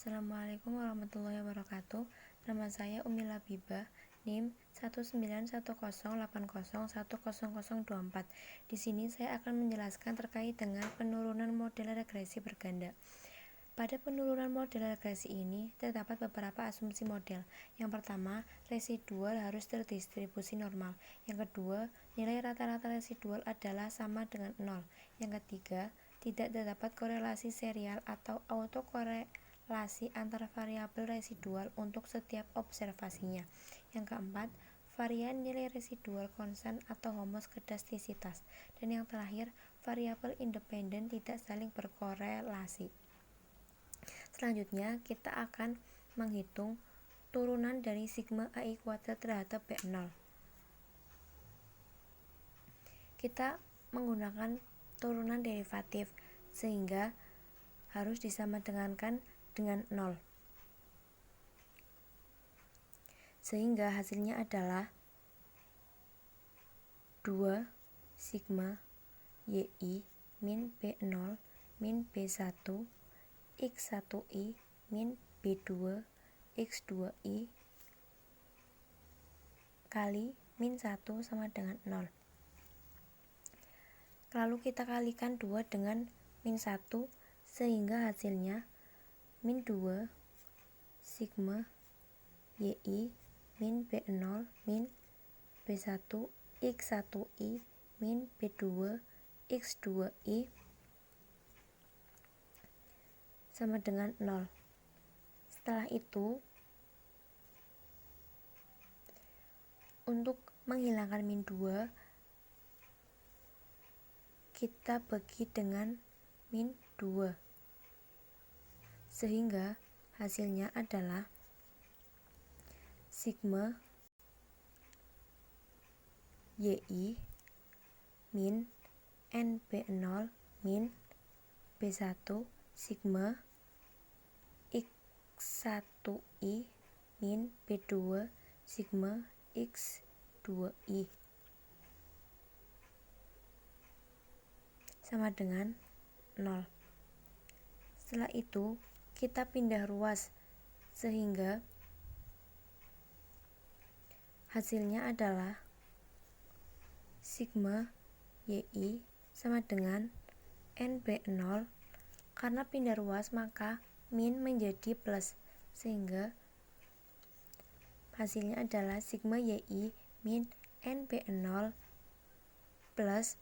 Assalamualaikum warahmatullahi wabarakatuh. Nama saya Umi Labibah, NIM 19108010024. Di sini saya akan menjelaskan terkait dengan penurunan model regresi berganda. Pada penurunan model regresi ini terdapat beberapa asumsi model. Yang pertama, residual harus terdistribusi normal. Yang kedua, nilai rata-rata residual adalah sama dengan 0. Yang ketiga, tidak terdapat korelasi serial atau autokorelasi antar variabel residual untuk setiap observasinya. Yang keempat, varian nilai residual konstan atau homoskedastisitas. Dan yang terakhir, variabel independen tidak saling berkorelasi. Selanjutnya, kita akan menghitung turunan dari sigma AI kuadrat terhadap B0. Kita menggunakan turunan derivatif, sehingga harus disamadengankan dengan 0. Sehingga hasilnya adalah 2 sigma YI min B0 min B1 X1I min B2 X2I kali min 1 sama dengan 0. Lalu kita kalikan 2 dengan min 1, sehingga hasilnya min 2 sigma YI min B0 min B1 X1I min B2 X2I sama dengan 0. Setelah itu, untuk menghilangkan min 2, kita bagi dengan min 2, sehingga hasilnya adalah sigma YI min NB0 min B1 sigma X1I min B2 sigma X2I sama dengan 0. Setelah itu, kita pindah ruas, sehingga hasilnya adalah sigma YI sama dengan NB0. Karena pindah ruas, maka min menjadi plus, sehingga hasilnya adalah sigma YI min NB0 plus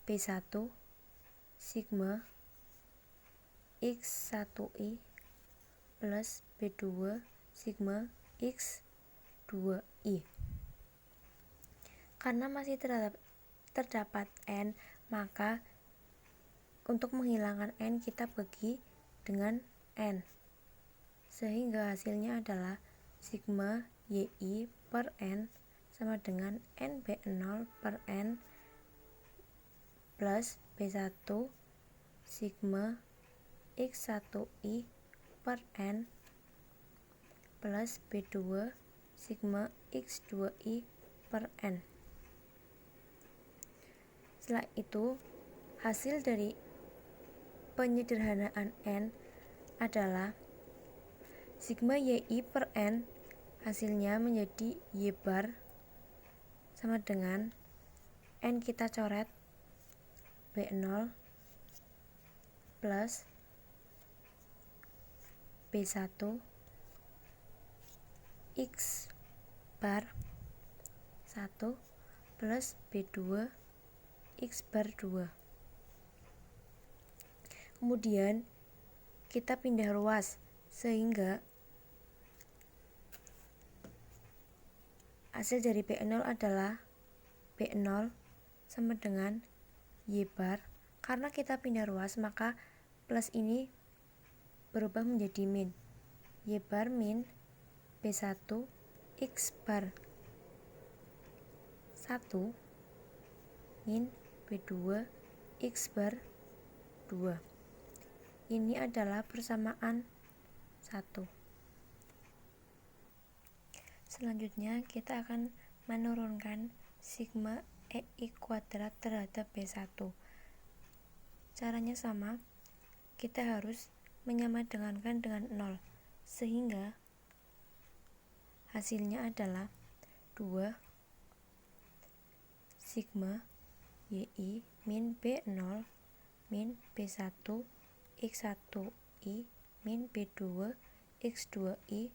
B1 sigma X1I plus B2 sigma X2I. Karena masih terdapat N, maka untuk menghilangkan N kita bagi dengan N, sehingga hasilnya adalah sigma YI per N sama dengan NB0 per N plus B1 sigma X1I per N plus B2 sigma X2I per N. Setelah itu, hasil dari penyederhanaan N adalah sigma YI per N, hasilnya menjadi Y bar sama dengan N kita coret B0 plus B1 X bar 1 plus B2 X bar 2. Kemudian kita pindah ruas, sehingga hasil dari B0 adalah B0 sama dengan Y bar. Karena kita pindah ruas, maka plus ini berubah menjadi min. Y bar min B1 X bar 1 min B2 X bar 2. Ini adalah persamaan 1. Selanjutnya, kita akan menurunkan sigma EI kuadrat terhadap B1. Caranya sama, kita harus menyamadengankan dengan 0, sehingga hasilnya adalah 2 sigma Y min B0 min B1 X1I min B2 X2I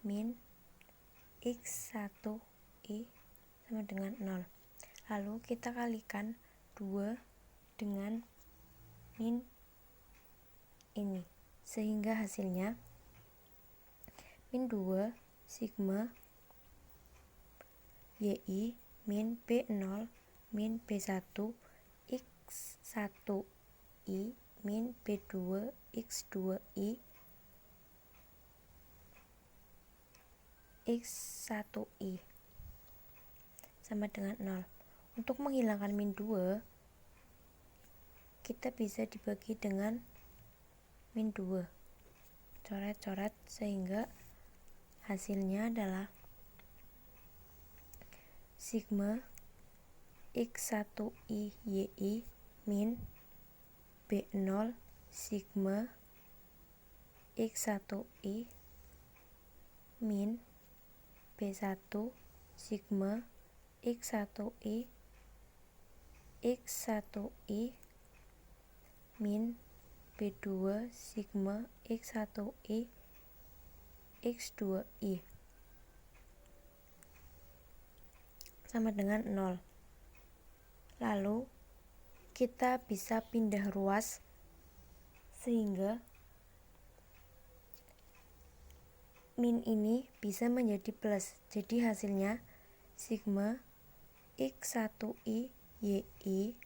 min X1I sama dengan 0. Lalu kita kalikan 2 dengan min ini, sehingga hasilnya min 2 sigma Y min B0 min B1 X1I min B2 X2I X1I sama dengan 0. Untuk menghilangkan min 2, kita bisa dibagi dengan min 2. Coret-coret sehingga hasilnya adalah sigma X1I YI min B0 sigma X1I min B1 sigma X1I X1I min B2 sigma X1I X2I sama dengan 0. Lalu kita bisa pindah ruas sehingga min ini bisa menjadi plus. Jadi hasilnya sigma X1I YI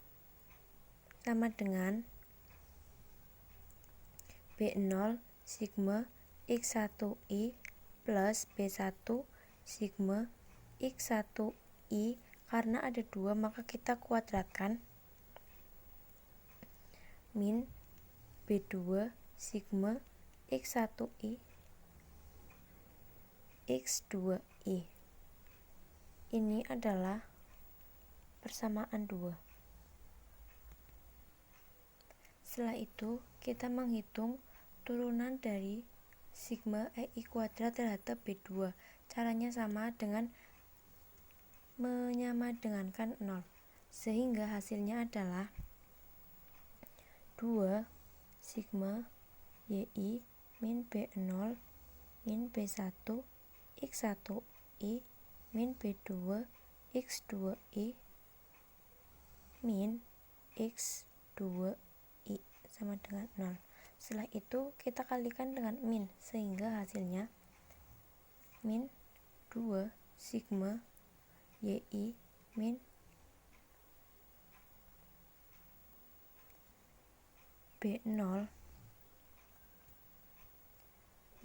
sama dengan B0 sigma X1I plus B1 sigma X1I. Karena ada 2, maka kita kuadratkan min B2 sigma X1I X2I. Ini adalah persamaan 2. Setelah itu kita menghitung turunan dari sigma EI kuadrat terhadap B2. Caranya sama dengan menyamadengankan 0, sehingga hasilnya adalah 2 sigma YI min B0 min B1 X1I min B2 X2I min X2I sama dengan 0. Setelah itu kita kalikan dengan min, sehingga hasilnya min 2 sigma YI min B0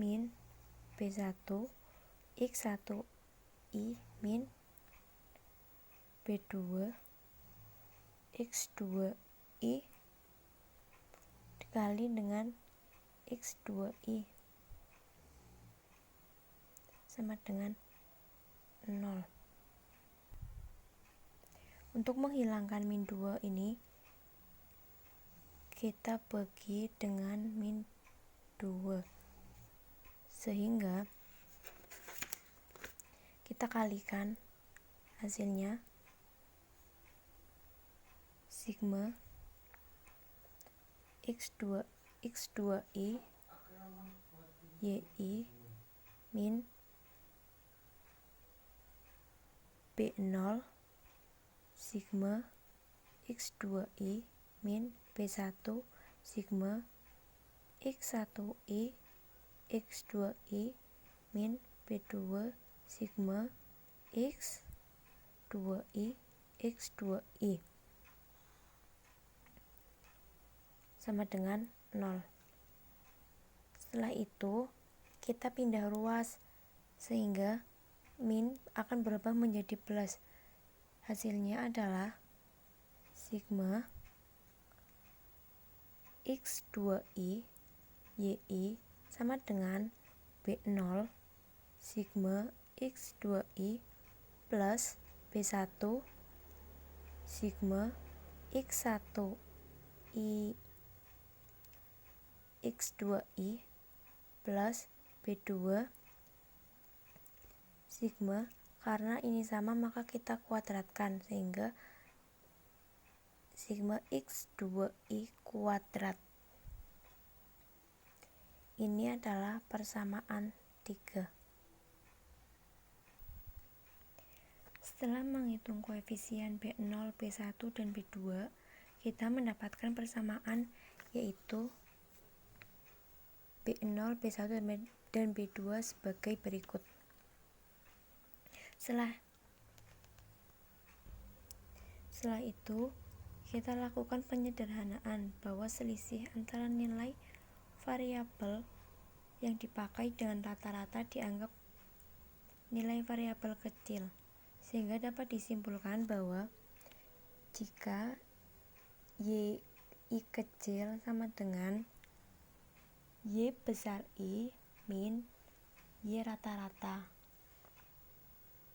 min B1 X1I min B2 X2I dikali dengan X2I sama dengan 0. Untuk menghilangkan min 2 ini, kita bagi dengan min 2, sehingga kita kalikan hasilnya sigma X2I YI min B0 sigma X2I min B1 sigma X1I X2I min B2 sigma X2I X2I sama dengan 0. Setelah itu kita pindah ruas sehingga min akan berubah menjadi plus. Hasilnya adalah sigma X2I YI sama dengan B0 sigma X2I plus B1 sigma X1I X2I plus B2 sigma. Karena ini sama maka kita kuadratkan sehingga sigma X2I kuadrat. Ini adalah persamaan 3. Setelah menghitung koefisien B0, B1, dan B2, kita mendapatkan persamaan yaitu B0, B1, dan B2 sebagai berikut. Setelah itu, kita lakukan penyederhanaan bahwa selisih antara nilai variabel yang dipakai dengan rata-rata dianggap nilai variabel kecil, sehingga dapat disimpulkan bahwa jika Y kecil sama dengan Y besar I min Y rata-rata.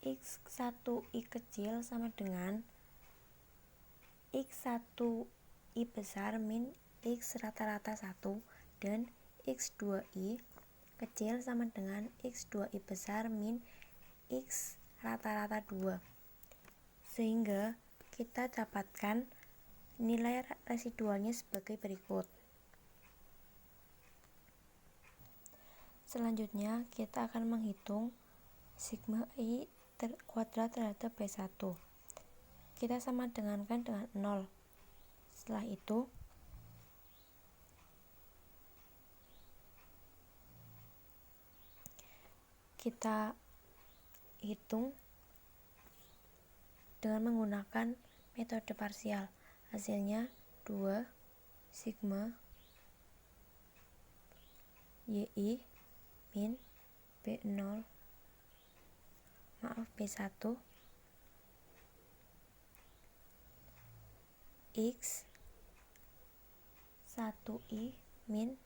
X1I kecil sama dengan X1I besar min X rata-rata 1 dan X2I kecil sama dengan X2I besar min X rata-rata 2. Sehingga kita dapatkan nilai residualnya sebagai berikut. Selanjutnya kita akan menghitung sigma I kuadrat terhadap B1. Kita sama dengankan dengan 0. Setelah itu kita hitung dengan menggunakan metode parsial. Hasilnya 2 sigma YI min B1 X 1I min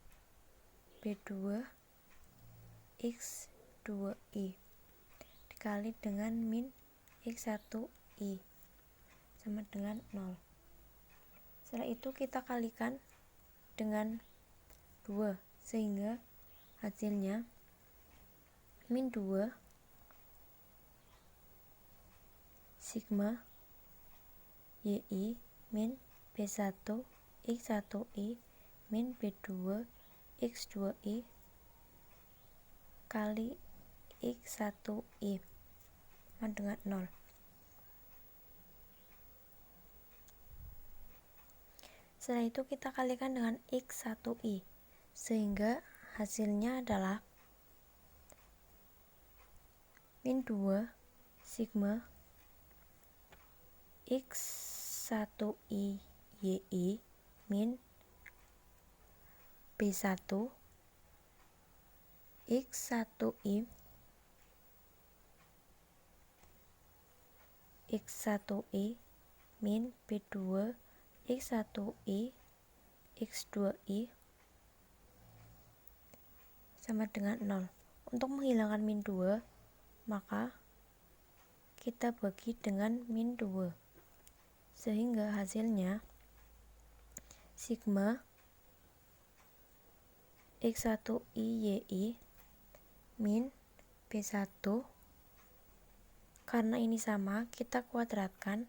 B2 X 2I dikali dengan min X1I sama dengan 0. Setelah itu kita kalikan dengan 2 sehingga hasilnya min 2 sigma YI min B1 X1I min B2 X2I kali X1I sama dengan 0. Setelah itu kita kalikan dengan X1I sehingga hasilnya adalah min 2 sigma X1I YI min B1 X1I min B2 X1I X2I sama dengan 0. Untuk menghilangkan min 2 maka kita bagi dengan min 2 sehingga hasilnya sigma X1I YI min B1 karena ini sama kita kuadratkan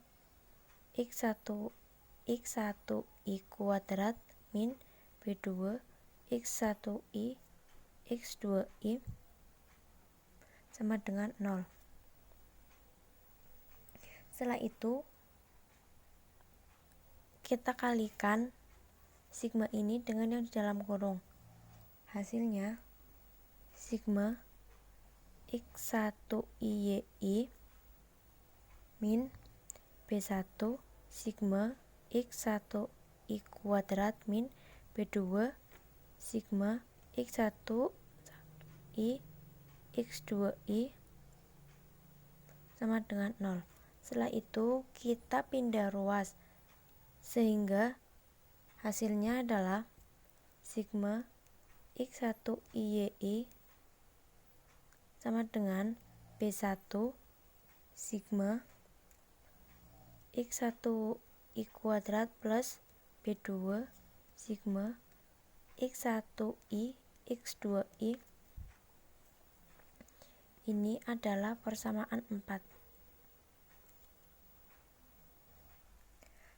X1I kuadrat min B2 X1I X2I sama dengan 0. Setelah itu kita kalikan sigma ini dengan yang di dalam kurung. Hasilnya sigma X1I YI min B1 sigma X1I kuadrat min B2 sigma X1I X2I sama dengan 0. Setelah itu kita pindah ruas sehingga hasilnya adalah sigma X1I YI sama dengan B1 sigma X1I kuadrat plus B2 sigma X1I, X2I. Ini adalah persamaan 4.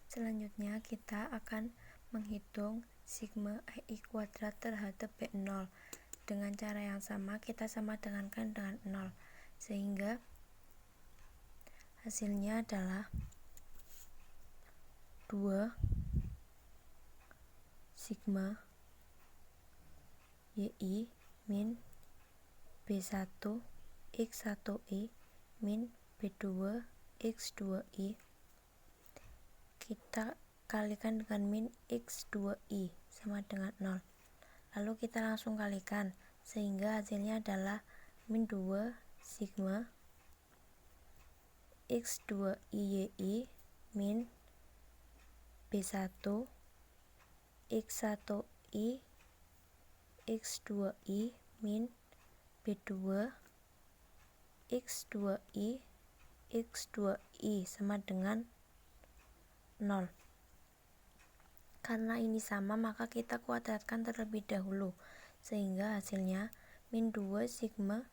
Selanjutnya kita akan menghitung sigma AI kuadrat terhadap B0. Dengan cara yang sama kita samadangankan dengan 0, sehingga hasilnya adalah 2 sigma YI min B1 X1I min B2 X2I. Kita kalikan dengan min X2I sama dengan 0. Lalu kita langsung kalikan, sehingga hasilnya adalah min 2 sigma X2IYI min B1 X1I X2I min B2 X2I X2I sama dengan 0. Karena ini sama, maka kita kuadratkan terlebih dahulu, sehingga hasilnya min 2 sigma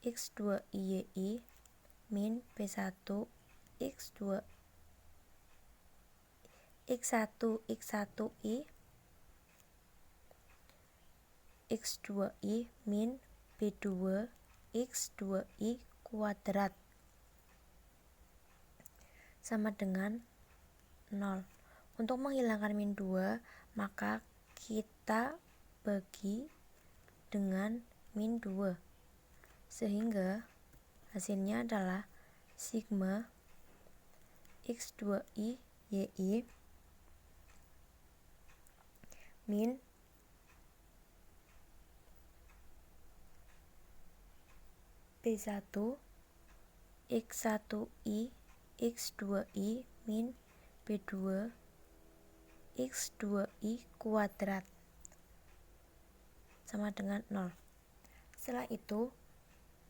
X2IYI min B1 X2 X1 X1I X2I min B2 X2I kuadrat sama dengan 0. Untuk menghilangkan min 2, maka kita bagi dengan min 2, sehingga hasilnya adalah sigma X2I YI min B1 X1I X2I min B2 X2I kuadrat sama dengan 0. Setelah itu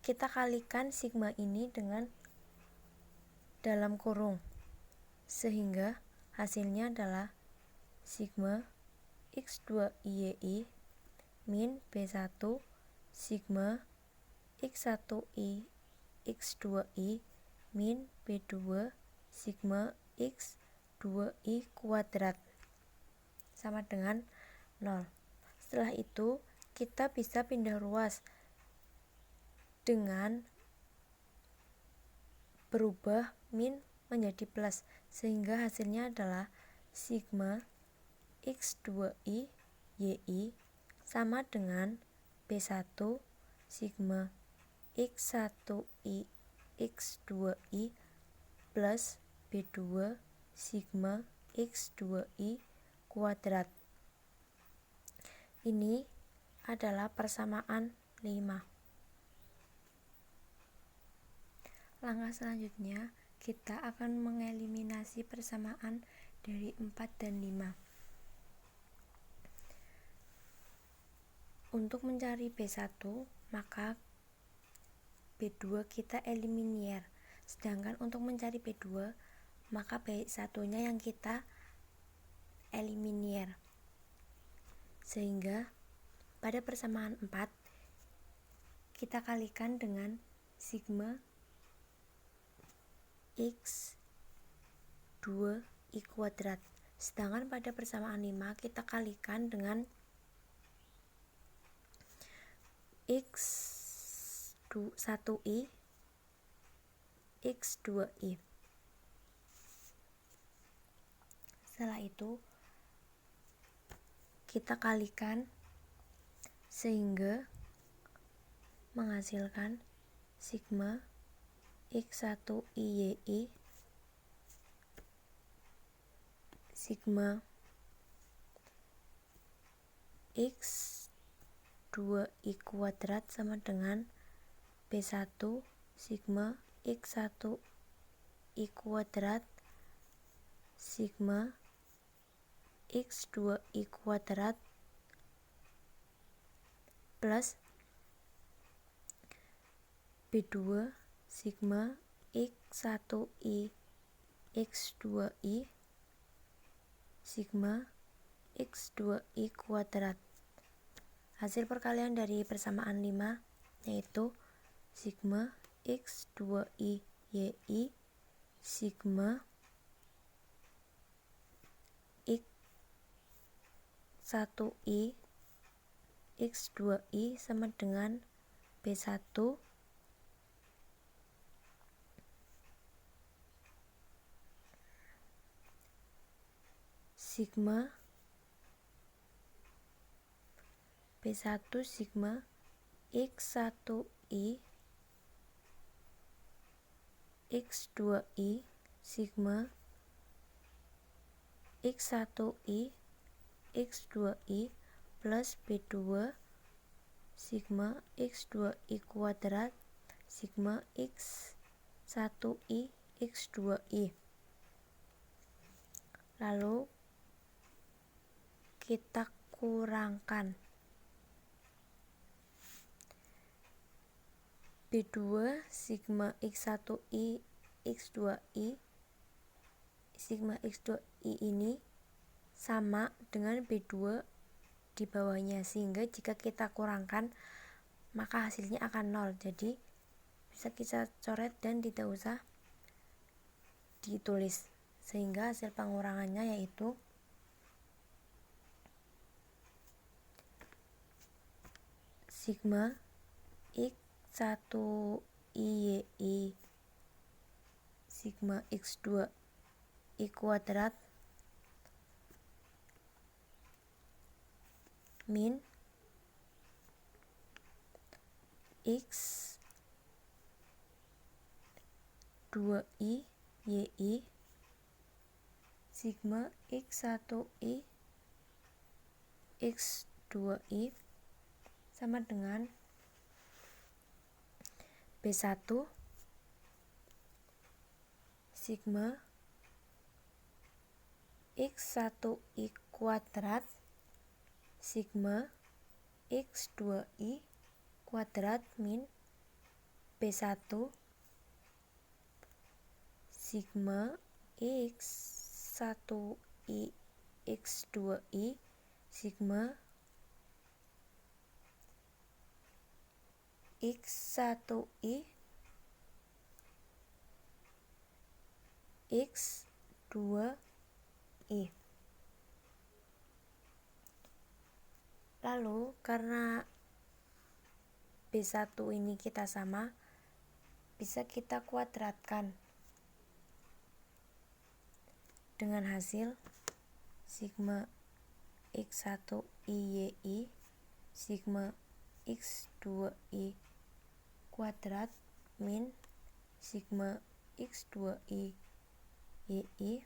kita kalikan sigma ini dengan dalam kurung, sehingga hasilnya adalah sigma X2IYI min B1 sigma X1I X2I min B2 sigma X2I kuadrat sama dengan 0. Setelah itu kita bisa pindah ruas dengan berubah min menjadi plus, sehingga hasilnya adalah sigma X2I YI sama dengan B1 sigma X1I X2I plus B2 sigma X2I kuadrat. Ini adalah persamaan 5. Langkah selanjutnya kita akan mengeliminasi persamaan dari 4 dan 5. Untuk mencari B1, maka B2 kita eliminir. Sedangkan untuk mencari B2, maka B1-nya yang kita eliminir. Sehingga pada persamaan 4 kita kalikan dengan sigma X2I kuadrat. Sedangkan pada persamaan 5 kita kalikan dengan X1I X2I. Setelah itu kita kalikan sehingga menghasilkan sigma X1IYI sigma X2I kuadrat sama dengan B1 sigma X1I kuadrat sigma X2I kuadrat plus B2 sigma X1I X2I sigma X2I kuadrat Hasil perkalian dari persamaan 5 yaitu sigma X2I YI sigma X1I X2I sama dengan B1 sigma B1 sigma X1I X2I sigma X1I X2I plus B2 sigma X2I kuadrat sigma X1I X2I. Lalu kita kurangkan B2 sigma X1I X2I sigma X2I ini sama dengan B2 di bawahnya, sehingga jika kita kurangkan maka hasilnya akan 0. Jadi bisa kita coret dan tidak usah ditulis, sehingga hasil pengurangannya yaitu sigma X1I YI sigma X2I kuadrat min X2I YI sigma X1I X2I sama dengan B1 sigma X1I kuadrat sigma X2I kuadrat min B1 sigma X1I X2I sigma X1I X2I. Lalu karena B1 ini kita sama, bisa kita kuadratkan dengan hasil sigma X1I YI sigma X2I kuadrat min sigma X2I YI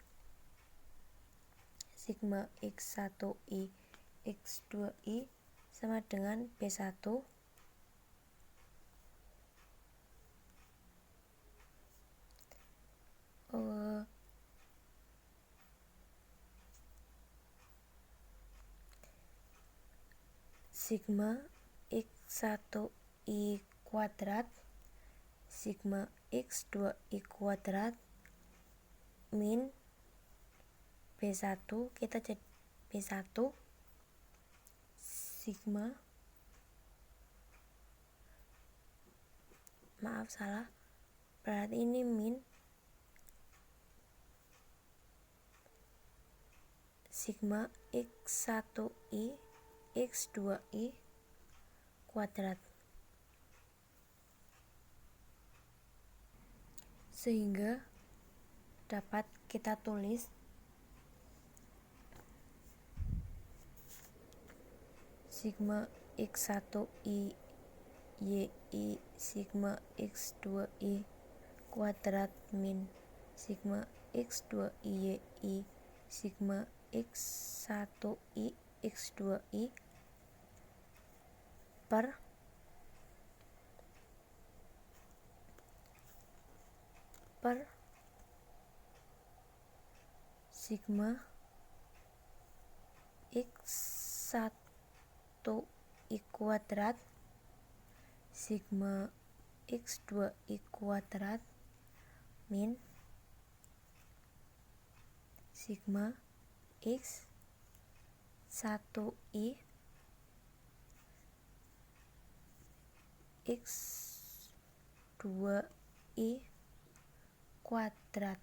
sigma X1I X2I sama dengan B1 sigma X1I kuadrat sigma X2I kuadrat min B1 kita jadi B1 sigma berarti ini min sigma X1I X2I kuadrat, sehingga dapat kita tulis sigma X1I YI sigma X2I kuadrat min sigma X2I YI sigma X1I X2I per sigma X1I kuadrat sigma X2I kuadrat min sigma X1I X2I kuadrat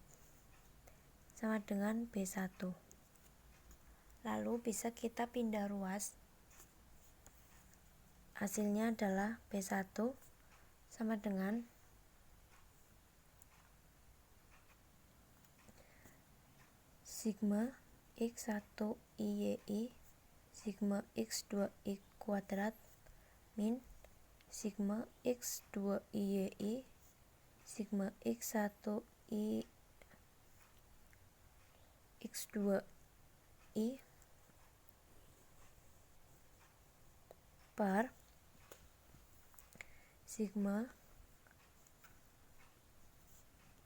sama dengan B1. Lalu bisa kita pindah ruas. Hasilnya adalah B1 sama dengan sigma X1IYI sigma X2I kuadrat min sigma X2IYI sigma X1I X2I per sigma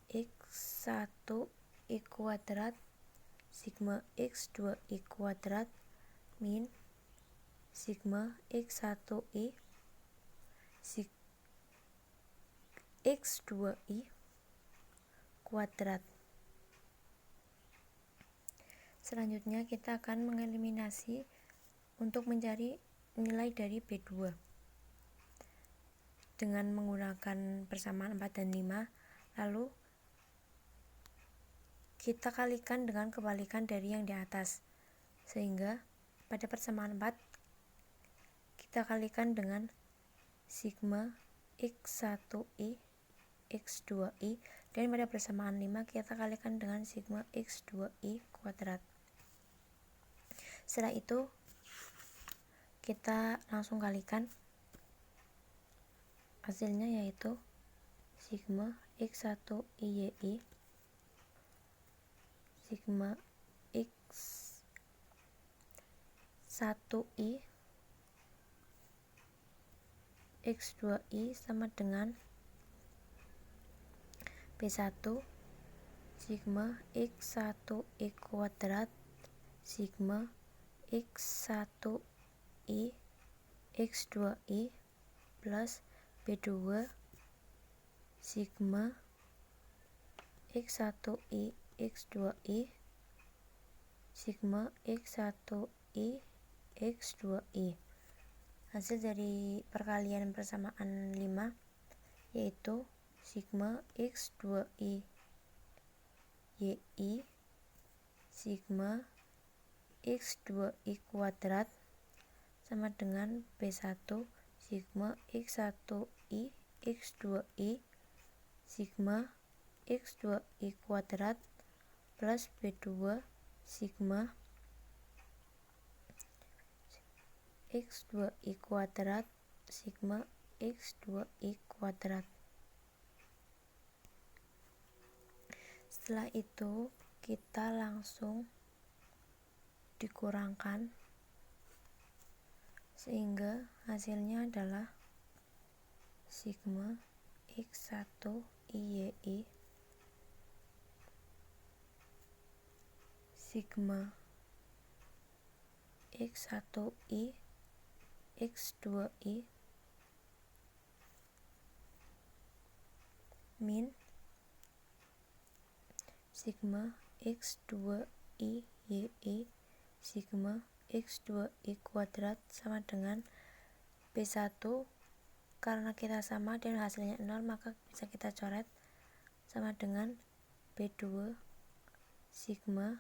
X1I kuadrat sigma X2I kuadrat min sigma X1I X2I kuadrat. Selanjutnya kita akan mengeliminasi untuk mencari nilai dari B2 dengan menggunakan persamaan 4 dan 5. Lalu kita kalikan dengan kebalikan dari yang di atas, sehingga pada persamaan 4 kita kalikan dengan sigma X1I X2I, dan pada persamaan 5 kita kalikan dengan sigma X2I kuadrat. Setelah itu kita langsung kalikan, hasilnya yaitu sigma X1IYI sigma X1I X2I sama dengan B1 sigma X1I kuadrat sigma X1I X2I plus B2 sigma X1I X2I sigma X1I X2I. Hasil dari perkalian persamaan 5 yaitu sigma X2I YI sigma X2I kuadrat sama dengan B1 sigma X1I X2I sigma X2I kuadrat plus B2 sigma X2I kuadrat sigma X2I kuadrat. Setelah itu kita langsung dikurangkan sehingga hasilnya adalah sigma X1IYI sigma X1I X2I min sigma X2I YI sigma X2I kuadrat sama dengan B1. Karena kita sama dan hasilnya 0, maka bisa kita coret sama dengan B2 sigma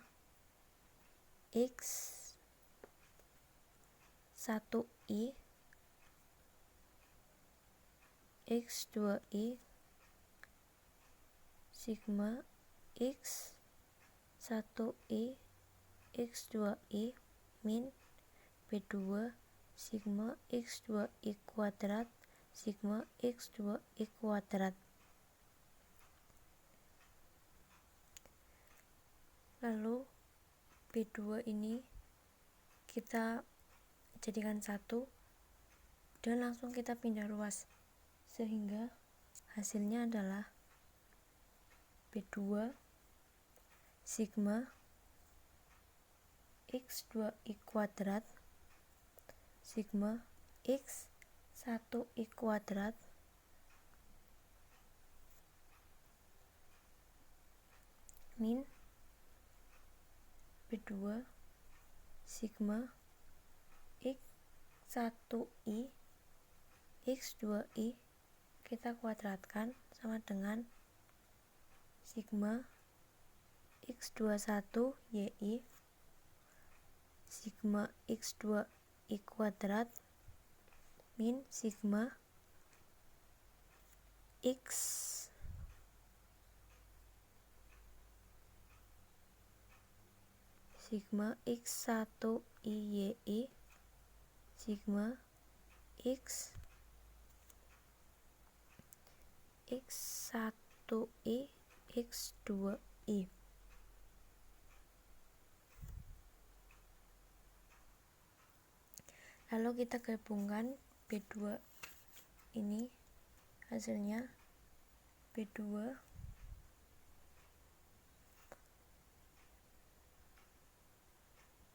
X1I X2I sigma X1I X2I min B2 sigma X2I kuadrat sigma X2I kuadrat. Lalu B2 ini kita jadikan 1 dan langsung kita pindah ruas, sehingga hasilnya adalah B2 sigma X2I kuadrat sigma X1I kuadrat min B2 sigma X1I X2I kita kuadratkan sama dengan sigma X21 YI sigma X2 I kuadrat min sigma X sigma X1 I YI sigma X1I X2I. Lalu kita gabungkan B2 ini, hasilnya B2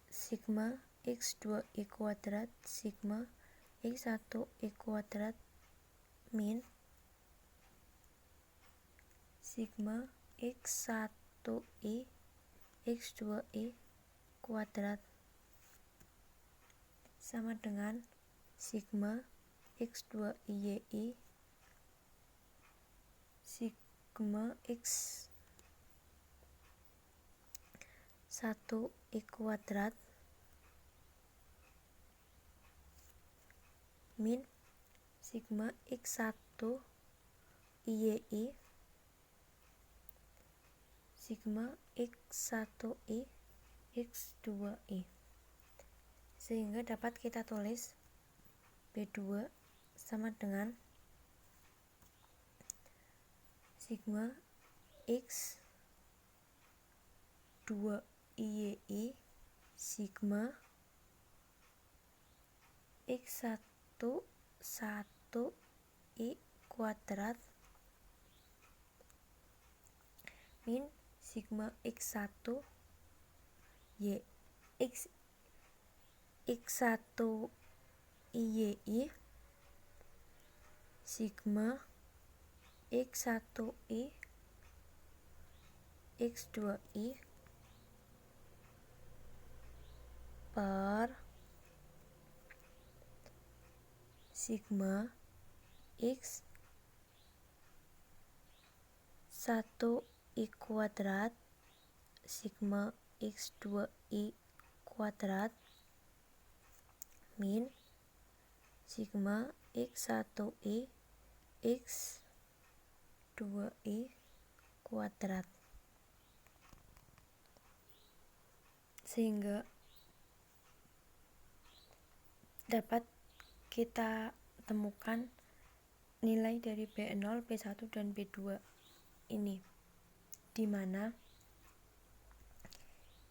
sigma X2I kuadrat sigma X1I kuadrat min sigma X1I X2I kuadrat sama dengan sigma X2I YI sigma X1I kuadrat min sigma X1 YI sigma X1I X2I. Sehingga dapat kita tulis B2 sama dengan sigma X2I YI sigma X1I kuadrat min sigma X1 Y X1 YI sigma X1I X2I per sigma X1I kuadrat sigma X2I kuadrat min sigma X1I X2I kuadrat. Sehingga dapat kita temukan nilai dari B0, B1 dan B2 ini, di mana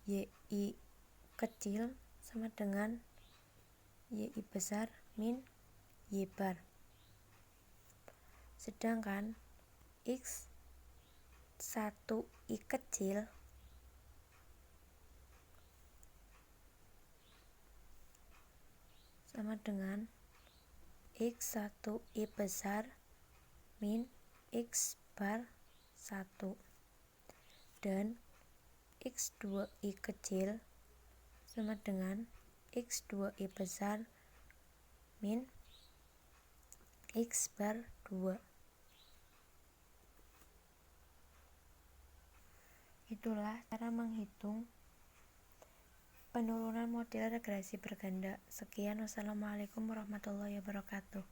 YI kecil sama dengan YI besar min Y bar. Sedangkan X1I kecil sama dengan X1I besar min X bar 1 dan X2I kecil sama dengan X2I besar min X bar 2. Itulah cara menghitung penurunan model regresi berganda. Sekian, wassalamualaikum warahmatullahi wabarakatuh.